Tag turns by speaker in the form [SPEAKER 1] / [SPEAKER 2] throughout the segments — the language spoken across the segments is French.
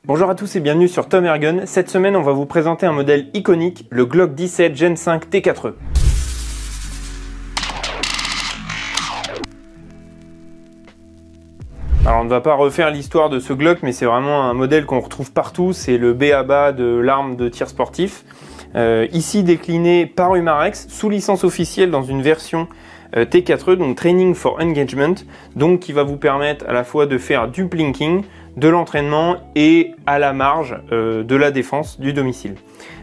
[SPEAKER 1] Bonjour à tous et bienvenue sur Tom Ergun. Cette semaine, on va vous présenter un modèle iconique, le Glock 17 Gen 5 T4E. Alors on ne va pas refaire l'histoire de ce Glock, mais c'est vraiment un modèle qu'on retrouve partout, c'est le b.a.-ba de l'arme de tir sportif. Ici décliné par Umarex, sous licence officielle dans une version T4E, donc Training for Engagement, donc qui va vous permettre à la fois de faire du plinking, de l'entraînement et à la marge de la défense du domicile.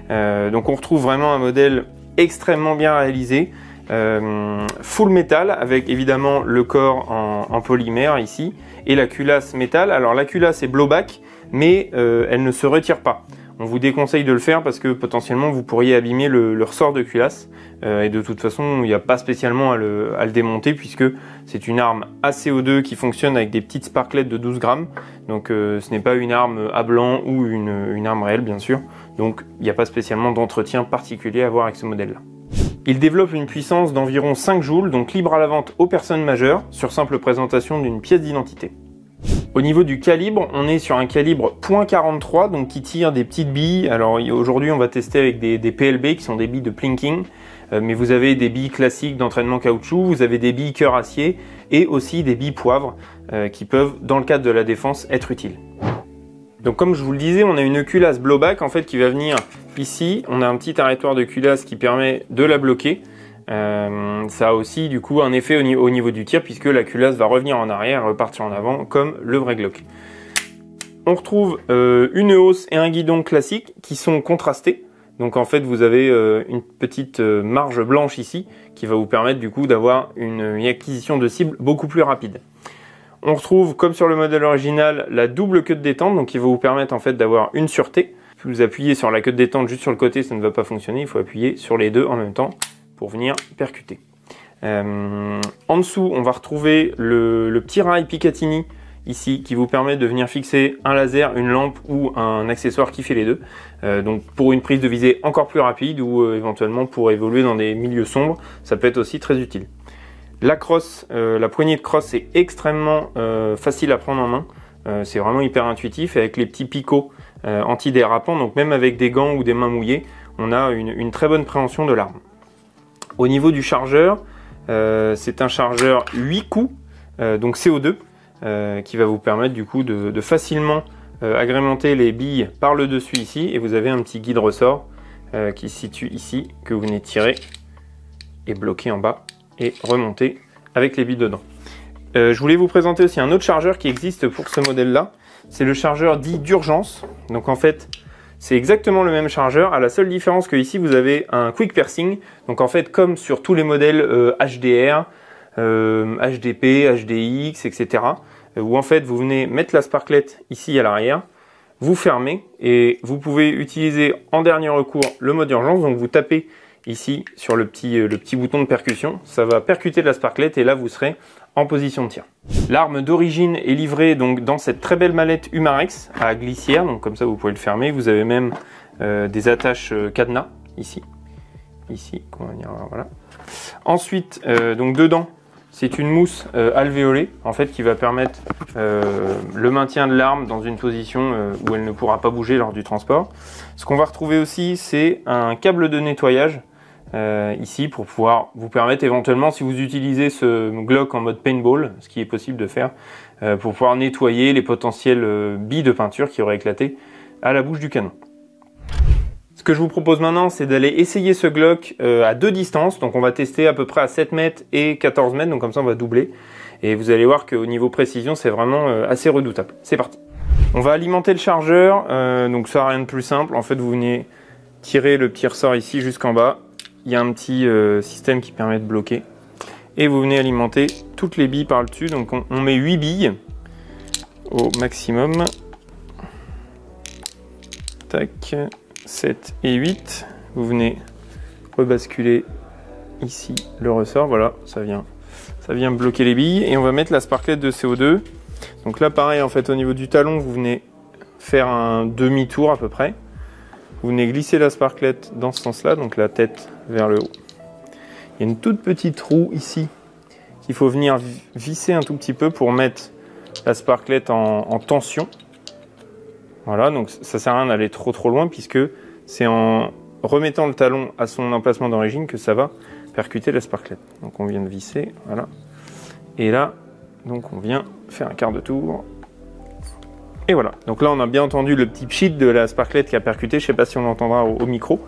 [SPEAKER 1] Donc on retrouve vraiment un modèle extrêmement bien réalisé, full métal avec évidemment le corps en polymère ici et la culasse métal. Alors la culasse est blowback mais elle ne se retire pas. On vous déconseille de le faire parce que potentiellement vous pourriez abîmer le ressort de culasse et de toute façon il n'y a pas spécialement à le démonter puisque c'est une arme à CO2 qui fonctionne avec des petites sparklettes de 12 grammes, donc ce n'est pas une arme à blanc ou une arme réelle bien sûr, donc il n'y a pas spécialement d'entretien particulier à avoir avec ce modèle là. Il développe une puissance d'environ 5 joules, donc libre à la vente aux personnes majeures sur simple présentation d'une pièce d'identité. Au niveau du calibre, on est sur un calibre .43, donc qui tire des petites billes. Alors aujourd'hui on va tester avec des PLB qui sont des billes de plinking, mais vous avez des billes classiques d'entraînement caoutchouc, vous avez des billes cœur acier et aussi des billes poivre qui peuvent, dans le cadre de la défense, être utiles. Donc comme je vous le disais, on a une culasse blowback en fait qui va venir ici. On a un petit arrêtoir de culasse qui permet de la bloquer. Ça a aussi du coup un effet au niveau du tir puisque la culasse va revenir en arrière et repartir en avant comme le vrai Glock. On retrouve une hausse et un guidon classique qui sont contrastés. Donc en fait vous avez une petite marge blanche ici qui va vous permettre du coup d'avoir une acquisition de cible beaucoup plus rapide. On retrouve comme sur le modèle original la double queue de détente, donc qui va vous permettre en fait d'avoir une sûreté. Si vous appuyez sur la queue de détente juste sur le côté, ça ne va pas fonctionner, il faut appuyer sur les deux en même temps pour venir percuter. En dessous, on va retrouver le petit rail Picatinny ici qui vous permet de venir fixer un laser, une lampe ou un accessoire qui fait les deux. Donc pour une prise de visée encore plus rapide ou éventuellement pour évoluer dans des milieux sombres, ça peut être aussi très utile. La crosse, la poignée de crosse est extrêmement facile à prendre en main. C'est vraiment hyper intuitif avec les petits picots antidérapants. Donc même avec des gants ou des mains mouillées, on a une très bonne préhension de l'arme. Au niveau du chargeur, c'est un chargeur 8 coups, donc CO2, qui va vous permettre du coup de facilement agrémenter les billes par le dessus ici. Et vous avez un petit guide ressort qui se situe ici, que vous venez tirer et bloquer en bas et remonter avec les billes dedans. Je voulais vous présenter aussi un autre chargeur qui existe pour ce modèle-là. C'est le chargeur dit d'urgence. Donc en fait, c'est exactement le même chargeur, à la seule différence que ici vous avez un quick piercing. Donc en fait, comme sur tous les modèles HDR, HDP, HDX, etc. Où en fait vous venez mettre la sparklette ici à l'arrière, vous fermez et vous pouvez utiliser en dernier recours le mode urgence. Donc vous tapez ici sur le petit bouton de percussion, ça va percuter la sparklette et là vous serez en position de tir. L'arme d'origine est livrée donc dans cette très belle mallette Umarex à glissière, donc comme ça vous pouvez le fermer. Vous avez même des attaches cadenas ici, on va dire, voilà. Ensuite, donc dedans, c'est une mousse alvéolée en fait qui va permettre le maintien de l'arme dans une position où elle ne pourra pas bouger lors du transport. Ce qu'on va retrouver aussi, c'est un câble de nettoyage ici pour pouvoir vous permettre éventuellement, si vous utilisez ce Glock en mode paintball, ce qui est possible de faire, pour pouvoir nettoyer les potentielles billes de peinture qui auraient éclaté à la bouche du canon. Ce que je vous propose maintenant, c'est d'aller essayer ce Glock à deux distances. Donc on va tester à peu près à 7 mètres et 14 mètres, donc comme ça on va doubler. Et vous allez voir qu'au niveau précision, c'est vraiment assez redoutable. C'est parti. On va alimenter le chargeur, donc ça rien de plus simple. En fait, vous venez tirer le petit ressort ici jusqu'en bas. Il y a un petit système qui permet de bloquer. Et vous venez alimenter toutes les billes par le dessus. Donc on met 8 billes au maximum. Tac, 7 et 8. Vous venez rebasculer ici le ressort. Voilà, ça vient bloquer les billes. Et on va mettre la sparklette de CO2. Donc là, pareil, en fait, au niveau du talon, vous venez faire un demi-tour à peu près. Vous venez glisser la sparklette dans ce sens-là, donc la tête vers le haut. Il y a une toute petite roue ici qu'il faut venir visser un tout petit peu pour mettre la sparklette en tension. Voilà, donc ça sert à rien d'aller trop loin puisque c'est en remettant le talon à son emplacement d'origine que ça va percuter la sparklette. Donc on vient de visser, voilà. Et là, donc on vient faire un quart de tour. Et voilà, donc là on a bien entendu le petit pchit de la sparklette qui a percuté, je sais pas si on l'entendra au micro.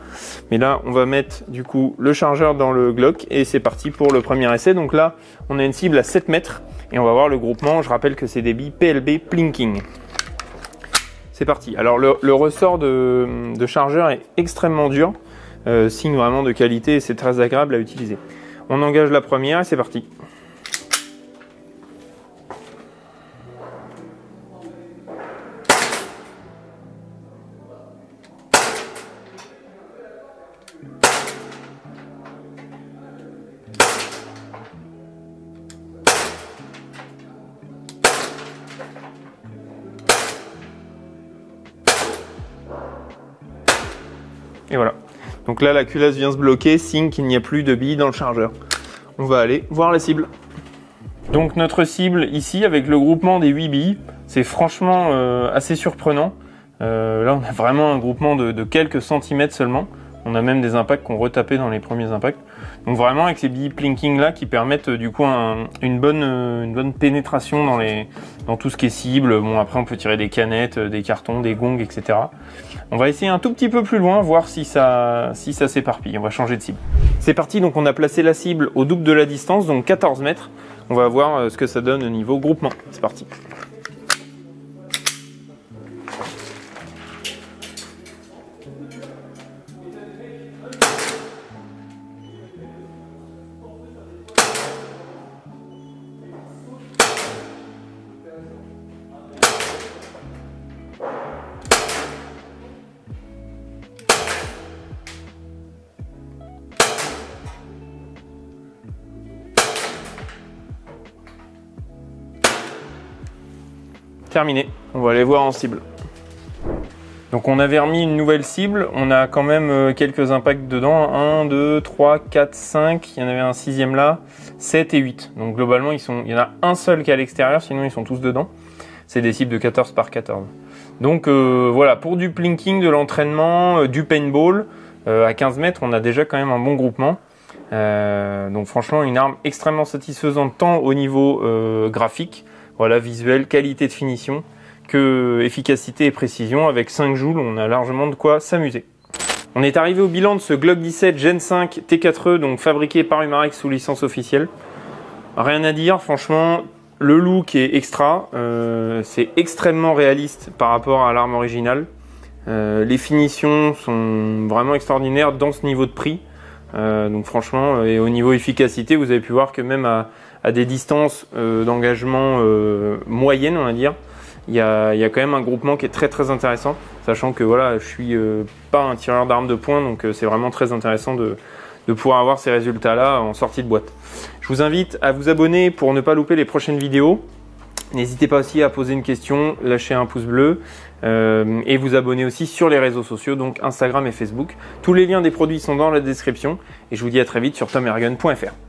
[SPEAKER 1] Mais là on va mettre du coup le chargeur dans le Glock et c'est parti pour le premier essai. Donc là on a une cible à 7 mètres et on va voir le groupement, je rappelle que c'est des billes PLB Plinking. C'est parti, alors le ressort de chargeur est extrêmement dur, signe vraiment de qualité et c'est très agréable à utiliser. On engage la première et c'est parti. Et voilà. Donc là, la culasse vient se bloquer, signe qu'il n'y a plus de billes dans le chargeur. On va aller voir la cible. Donc notre cible ici, avec le groupement des 8 billes, c'est franchement assez surprenant. Là, on a vraiment un groupement de quelques centimètres seulement. On a même des impacts qu'on retapait dans les premiers impacts. Donc vraiment avec ces billes plinking là qui permettent du coup une bonne pénétration dans tout ce qui est cible. Bon, après on peut tirer des canettes, des cartons, des gongs, etc. On va essayer un tout petit peu plus loin, voir si ça s'éparpille. On va changer de cible. C'est parti, donc on a placé la cible au double de la distance, donc 14 mètres. On va voir ce que ça donne au niveau groupement. C'est parti. Terminé, on va aller voir en cible. Donc on avait remis une nouvelle cible, on a quand même quelques impacts dedans, 1, 2, 3, 4, 5, il y en avait un sixième là, 7 et 8. Donc globalement il y en a un seul qui est à l'extérieur, sinon ils sont tous dedans. C'est des cibles de 14 par 14. Donc voilà, pour du plinking, de l'entraînement, du paintball, à 15 mètres on a déjà quand même un bon groupement. Donc franchement une arme extrêmement satisfaisante tant au niveau graphique, voilà, visuel, qualité de finition, que efficacité et précision. Avec 5 joules, on a largement de quoi s'amuser. On est arrivé au bilan de ce Glock 17 Gen 5 T4E, donc fabriqué par Umarex sous licence officielle. Rien à dire, franchement, le look est extra, c'est extrêmement réaliste par rapport à l'arme originale. Les finitions sont vraiment extraordinaires dans ce niveau de prix. Donc franchement, et au niveau efficacité, vous avez pu voir que même à des distances d'engagement moyennes, on va dire, il y a quand même un groupement qui est très intéressant, sachant que voilà, je suis pas un tireur d'armes de poing, donc c'est vraiment très intéressant de pouvoir avoir ces résultats-là en sortie de boîte. Je vous invite à vous abonner pour ne pas louper les prochaines vidéos. N'hésitez pas aussi à poser une question, lâcher un pouce bleu et vous abonner aussi sur les réseaux sociaux, donc Instagram et Facebook. Tous les liens des produits sont dans la description et je vous dis à très vite sur tomergun.fr.